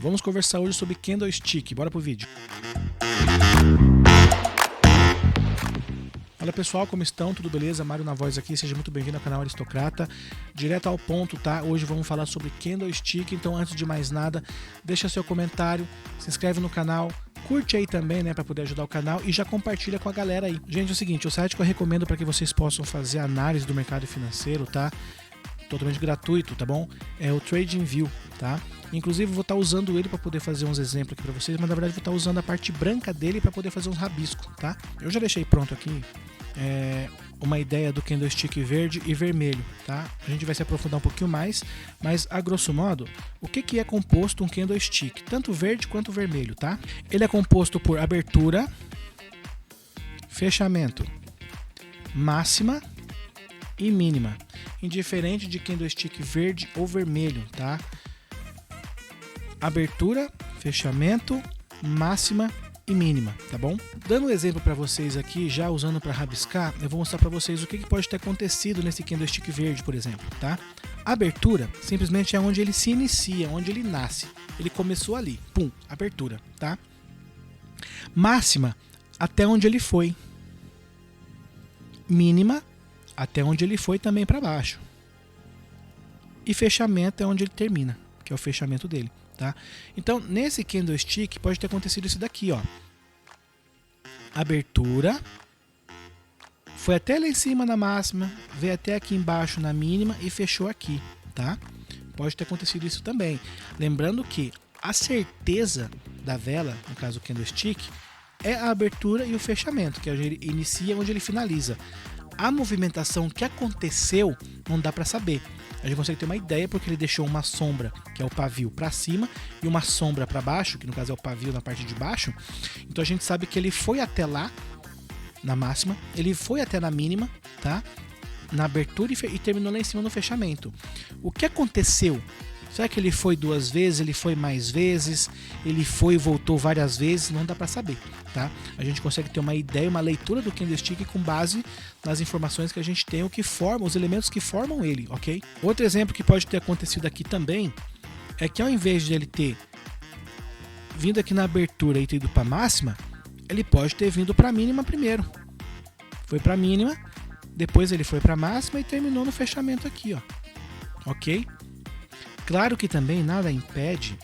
Vamos conversar hoje sobre candlestick. Bora pro vídeo. Olá pessoal, como estão? Tudo beleza? Mário na voz aqui, seja muito bem-vindo ao canal Aristocrata. Direto ao ponto, tá? Hoje vamos falar sobre candlestick, então antes de mais nada, deixa seu comentário, se inscreve no canal, curte aí também, né, para poder ajudar o canal e já compartilha com a galera aí. Gente, é o seguinte, o site que eu recomendo para que vocês possam fazer análise do mercado financeiro, tá? Totalmente gratuito, tá bom? É o TradingView, tá? Inclusive vou estar usando ele para poder fazer uns exemplos aqui para vocês, mas na verdade vou estar usando a parte branca dele para poder fazer uns rabiscos, tá? Eu já deixei pronto aqui uma ideia do candlestick verde e vermelho, tá? A gente vai se aprofundar um pouquinho mais, mas a grosso modo, o que é composto um candlestick? Tanto verde quanto vermelho, tá? Ele é composto por abertura, fechamento, máxima e mínima, indiferente de candlestick verde ou vermelho, tá? Abertura, fechamento, máxima e mínima, tá bom? Dando um exemplo para vocês aqui, já usando para rabiscar, eu vou mostrar para vocês o que pode ter acontecido nesse candlestick verde, por exemplo, tá? A abertura simplesmente é onde ele se inicia, onde ele nasce. Ele começou ali, pum, abertura, tá? Máxima, até onde ele foi. Mínima, até onde ele foi também para baixo. E fechamento é onde ele termina, que é o fechamento dele, tá? Então, nesse candlestick pode ter acontecido isso daqui, ó. Abertura, foi até lá em cima na máxima, veio até aqui embaixo na mínima e fechou aqui, tá? Pode ter acontecido isso também. Lembrando que a certeza da vela, no caso o candlestick, é a abertura e o fechamento, que é onde ele inicia e onde ele finaliza. A movimentação que aconteceu não dá para saber. A gente consegue ter uma ideia porque ele deixou uma sombra, que é o pavio, para cima e uma sombra para baixo, que no caso é o pavio na parte de baixo. Então a gente sabe que ele foi até lá, na máxima, ele foi até na mínima, tá? Na abertura e terminou lá em cima no fechamento. O que aconteceu? Será que ele foi duas vezes, ele foi mais vezes, ele foi e voltou várias vezes? Não dá para saber, tá? A gente consegue ter uma ideia, uma leitura do candlestick com base nas informações que a gente tem, o que forma, os elementos que formam ele, ok? Outro exemplo que pode ter acontecido aqui também é que ao invés de ele ter vindo aqui na abertura e ter ido para máxima, ele pode ter vindo para mínima primeiro. Foi para mínima, depois ele foi para máxima e terminou no fechamento aqui, ó. Ok? Claro que também nada impede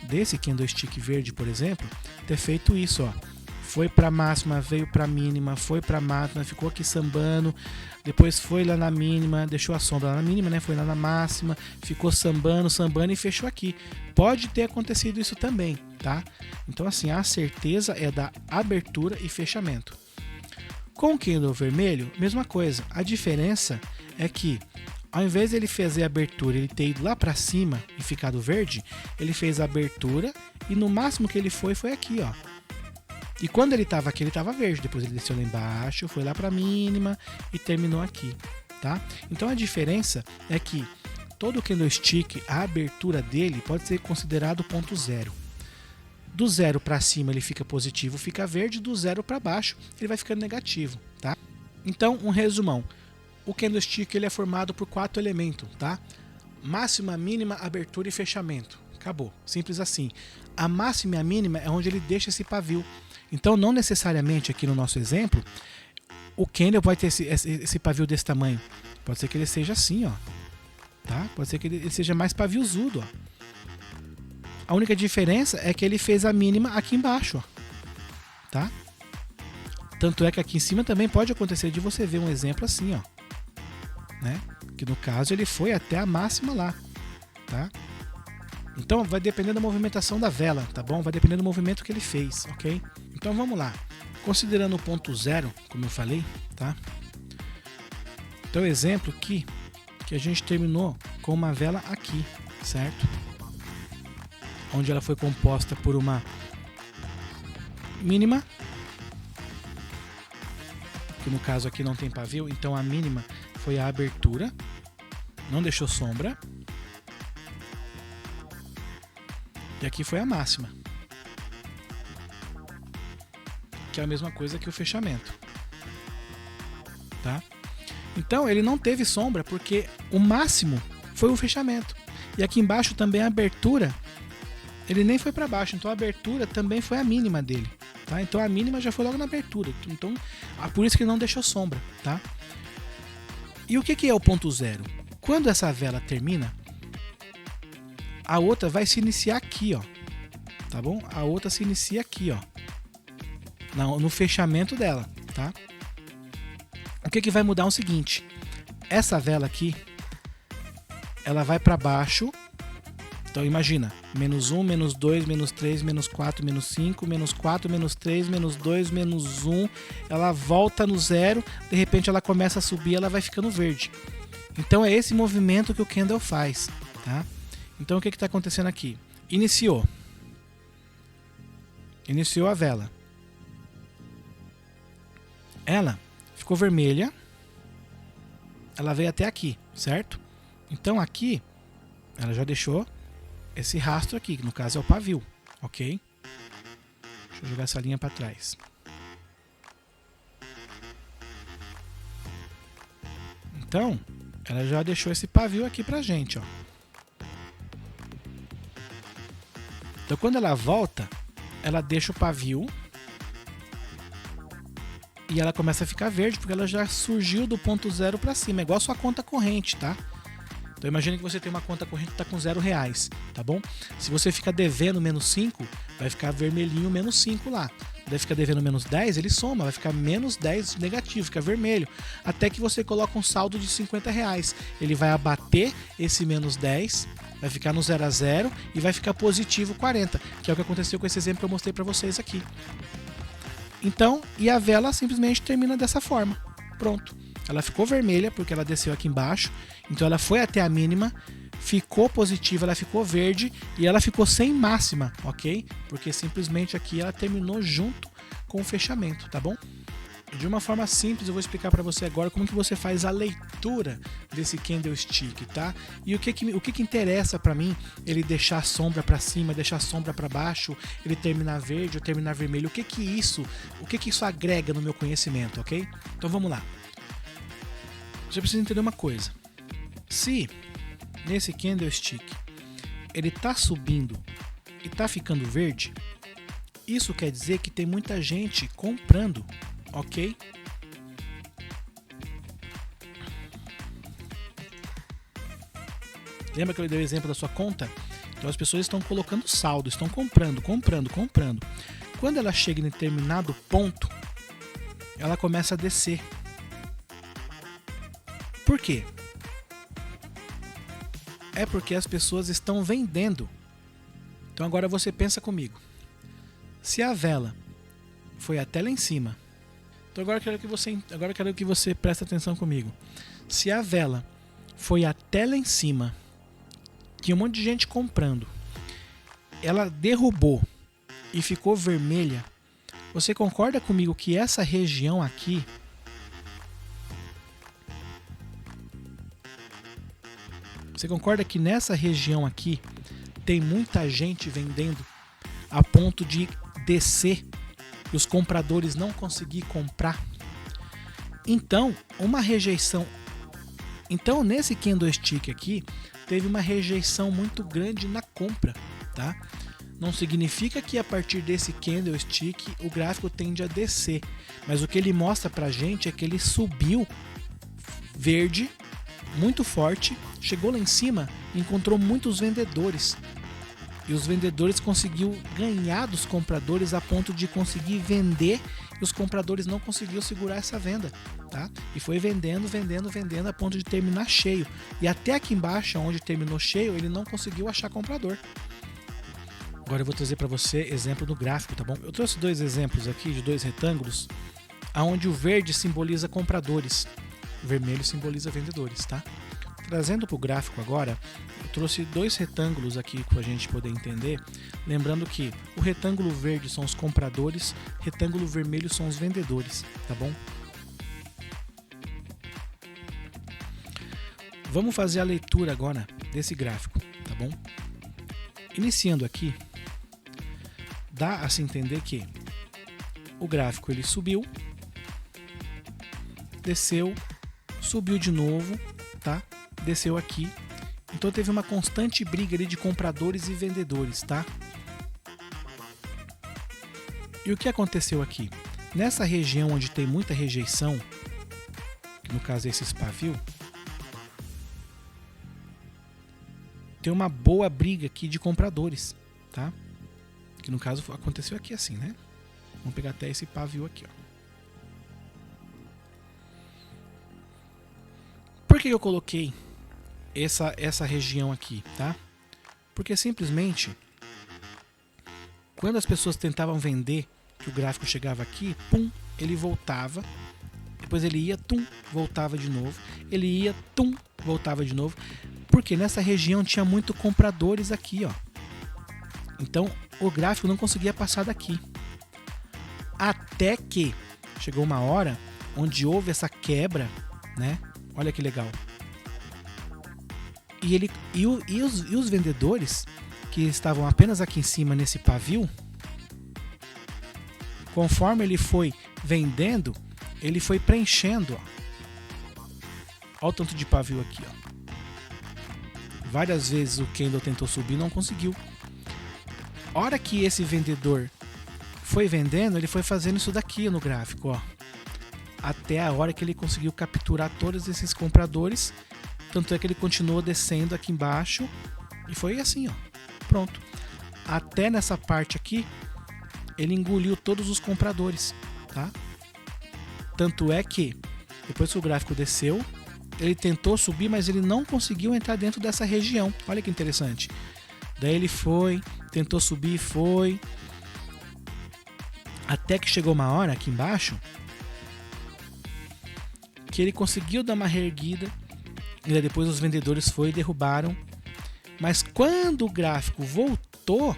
desse candlestick verde, por exemplo, ter feito isso, ó. Foi para máxima, veio para mínima, foi para máxima, ficou aqui sambando, depois foi lá na mínima, deixou a sombra lá na mínima, né? Foi lá na máxima, ficou sambando, sambando e fechou aqui. Pode ter acontecido isso também, tá? Então assim, a certeza é da abertura e fechamento. Com o candle vermelho, mesma coisa. A diferença é que ao invés de ele fazer a abertura, ele ter ido lá para cima e ficado verde, ele fez a abertura e no máximo que ele foi aqui, ó. E quando ele estava aqui, ele estava verde. Depois ele desceu lá embaixo, foi lá para a mínima e terminou aqui, tá? Então a diferença é que todo candlestick, a abertura dele pode ser considerado ponto zero. Do zero para cima ele fica positivo, fica verde. Do zero para baixo ele vai ficando negativo, tá? Então, um resumão. O candlestick ele é formado por 4 elementos, tá? Máxima, mínima, abertura e fechamento. Acabou. Simples assim. A máxima e a mínima é onde ele deixa esse pavio. Então, não necessariamente aqui no nosso exemplo, o candle vai ter esse pavio desse tamanho. Pode ser que ele seja assim, ó. Tá? Pode ser que ele seja mais paviozudo, ó. A única diferença é que ele fez a mínima aqui embaixo, ó. Tá? Tanto é que aqui em cima também pode acontecer de você ver um exemplo assim, ó. Né? Que no caso ele foi até a máxima lá, tá? Então vai depender da movimentação da vela, tá bom? Vai depender do movimento que ele fez, ok? Então vamos lá. Considerando o ponto zero, como eu falei, tá? Então o exemplo aqui que a gente terminou com uma vela aqui, certo? Onde ela foi composta por uma mínima, que no caso aqui não tem pavio, então a mínima foi a abertura, não deixou sombra, e aqui foi a máxima, que é a mesma coisa que o fechamento, tá? Então ele não teve sombra porque o máximo foi o fechamento, e aqui embaixo também a abertura Ele nem foi para baixo, então a abertura também foi a mínima dele, tá? Então a mínima já foi logo na abertura, então por isso que ele não deixou sombra, tá? E o que é o ponto zero? Quando essa vela termina, a outra vai se iniciar aqui, ó, tá bom? A outra se inicia aqui, ó, no fechamento dela, tá? O que vai mudar é o seguinte: essa vela aqui, ela vai para baixo. Então imagina, menos 1, menos 2, menos 3, menos 4, menos 5, menos 4, menos 3, menos 2, menos 1. Ela volta no zero, de repente ela começa a subir, ela vai ficando verde. Então é esse movimento que o candle faz, tá? Então o que está acontecendo aqui? Iniciou a vela. Ela ficou vermelha, ela veio até aqui, certo? Então aqui ela já deixou esse rastro aqui, que no caso é o pavio, ok? Deixa eu jogar essa linha para trás. Então, ela já deixou esse pavio aqui pra gente, ó. Então, quando ela volta, ela deixa o pavio e ela começa a ficar verde, porque ela já surgiu do ponto zero para cima, é igual a sua conta corrente, tá? Então imagine que você tem uma conta corrente que está com R$0, tá bom? Se você fica devendo menos 5, vai ficar vermelhinho menos 5 lá. Daí fica devendo menos 10, ele soma, vai ficar menos 10 negativo, fica vermelho. Até que você coloca um saldo de R$50. Ele vai abater esse menos 10, vai ficar no 0 a 0 e vai ficar positivo 40, que é o que aconteceu com esse exemplo que eu mostrei para vocês aqui. Então, e a vela simplesmente termina dessa forma. Pronto. Ela ficou vermelha porque ela desceu aqui embaixo, então ela foi até a mínima, ficou positiva, ela ficou verde e ela ficou sem máxima, ok? Porque simplesmente aqui ela terminou junto com o fechamento, tá bom? De uma forma simples eu vou explicar para você agora como que você faz a leitura desse candlestick, tá? E o que interessa para mim ele deixar a sombra para cima, deixar a sombra para baixo, ele terminar verde ou terminar vermelho, o que isso agrega no meu conhecimento, ok? Então vamos lá. Você precisa entender uma coisa. Se nesse candlestick ele está subindo e está ficando verde, isso quer dizer que tem muita gente comprando, ok? Lembra que eu dei o exemplo da sua conta? Então as pessoas estão colocando saldo, estão comprando. Quando ela chega em determinado ponto, ela começa a descer. Por quê? É porque as pessoas estão vendendo. Então agora você pensa comigo. Se a vela foi até lá em cima, então agora eu quero que você preste atenção comigo. Se a vela foi até lá em cima, tinha um monte de gente comprando, ela derrubou e ficou vermelha, você concorda comigo que essa região aqui Você concorda que nessa região aqui tem muita gente vendendo a ponto de descer e os compradores não conseguir comprar? Então, uma rejeição. Então, nesse candlestick aqui, teve uma rejeição muito grande na compra, tá? Não significa que a partir desse candlestick o gráfico tende a descer, mas o que ele mostra pra gente é que ele subiu verde, muito forte, chegou lá em cima e encontrou muitos vendedores. E os vendedores conseguiu ganhar dos compradores a ponto de conseguir vender e os compradores não conseguiram segurar essa venda, tá? E foi vendendo a ponto de terminar cheio. E até aqui embaixo, onde terminou cheio, ele não conseguiu achar comprador. Agora eu vou trazer para você exemplo no gráfico, tá bom? Eu trouxe dois exemplos aqui de dois retângulos, onde o verde simboliza compradores, o vermelho simboliza vendedores, tá? Trazendo para o gráfico agora, eu trouxe dois retângulos aqui para a gente poder entender. Lembrando que o retângulo verde são os compradores, retângulo vermelho são os vendedores, tá bom? Vamos fazer a leitura agora desse gráfico, tá bom? Iniciando aqui, dá a se entender que o gráfico ele subiu, desceu, subiu de novo, tá? Desceu aqui. Então teve uma constante briga ali de compradores e vendedores, tá? E o que aconteceu aqui? Nessa região onde tem muita rejeição, que no caso é esses pavio, tem uma boa briga aqui de compradores, tá? Que no caso aconteceu aqui assim, né? Vamos pegar até esse pavio aqui, ó. Por que eu coloquei essa região aqui, tá? Porque simplesmente quando as pessoas tentavam vender, que o gráfico chegava aqui, pum, ele voltava, depois ele ia, tum, voltava de novo, ele ia, tum, voltava de novo, porque nessa região tinha muito compradores aqui, ó. Então o gráfico não conseguia passar daqui. Até que chegou uma hora onde houve essa quebra, né? Olha que legal. E os vendedores que estavam apenas aqui em cima nesse pavio, conforme ele foi vendendo, ele foi preenchendo, ó. Olha o tanto de pavio aqui, ó. Várias vezes o candle tentou subir e não conseguiu. A hora que esse vendedor foi vendendo, ele foi fazendo isso daqui no gráfico, ó. Até a hora que ele conseguiu capturar todos esses compradores. Tanto é que ele continuou descendo aqui embaixo. E foi assim, ó. Pronto. Até nessa parte aqui, ele engoliu todos os compradores, tá? Tanto é que, depois que o gráfico desceu, ele tentou subir, mas ele não conseguiu entrar dentro dessa região. Olha que interessante. Daí ele foi, tentou subir, foi. Até que chegou uma hora aqui embaixo que ele conseguiu dar uma reerguida. E depois os vendedores foram e derrubaram. Mas quando o gráfico voltou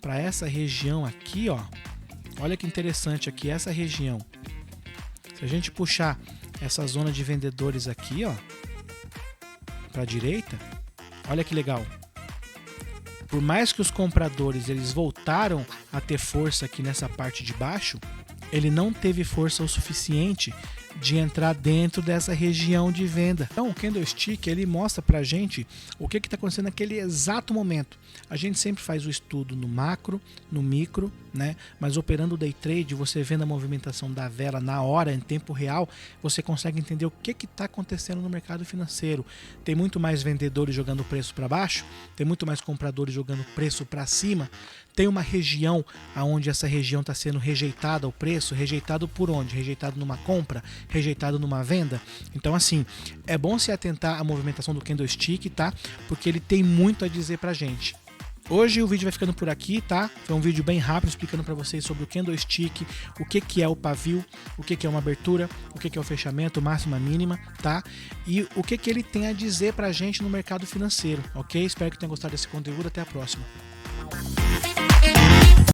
para essa região aqui, ó, olha que interessante aqui, essa região. Se a gente puxar essa zona de vendedores aqui, ó, para a direita, olha que legal. Por mais que os compradores eles voltaram a ter força aqui nessa parte de baixo, ele não teve força o suficiente de entrar dentro dessa região de venda. Então o candlestick ele mostra pra gente o que está acontecendo naquele exato momento. A gente sempre faz o estudo no macro, no micro, né? Mas operando o day trade, você vendo a movimentação da vela na hora, em tempo real, você consegue entender o que está acontecendo no mercado financeiro. Tem muito mais vendedores jogando o preço para baixo, tem muito mais compradores jogando o preço para cima. Tem uma região onde essa região está sendo rejeitada o preço, rejeitado por onde? Rejeitado numa compra, rejeitado numa venda. Então assim, é bom se atentar à movimentação do candlestick, tá? Porque ele tem muito a dizer pra gente. Hoje o vídeo vai ficando por aqui, tá? Foi um vídeo bem rápido explicando para vocês sobre o candlestick, o que é o pavio, o que é uma abertura, o que é o fechamento, máxima, mínima, tá? E o que ele tem a dizer pra gente no mercado financeiro, ok? Espero que tenham gostado desse conteúdo, até a próxima.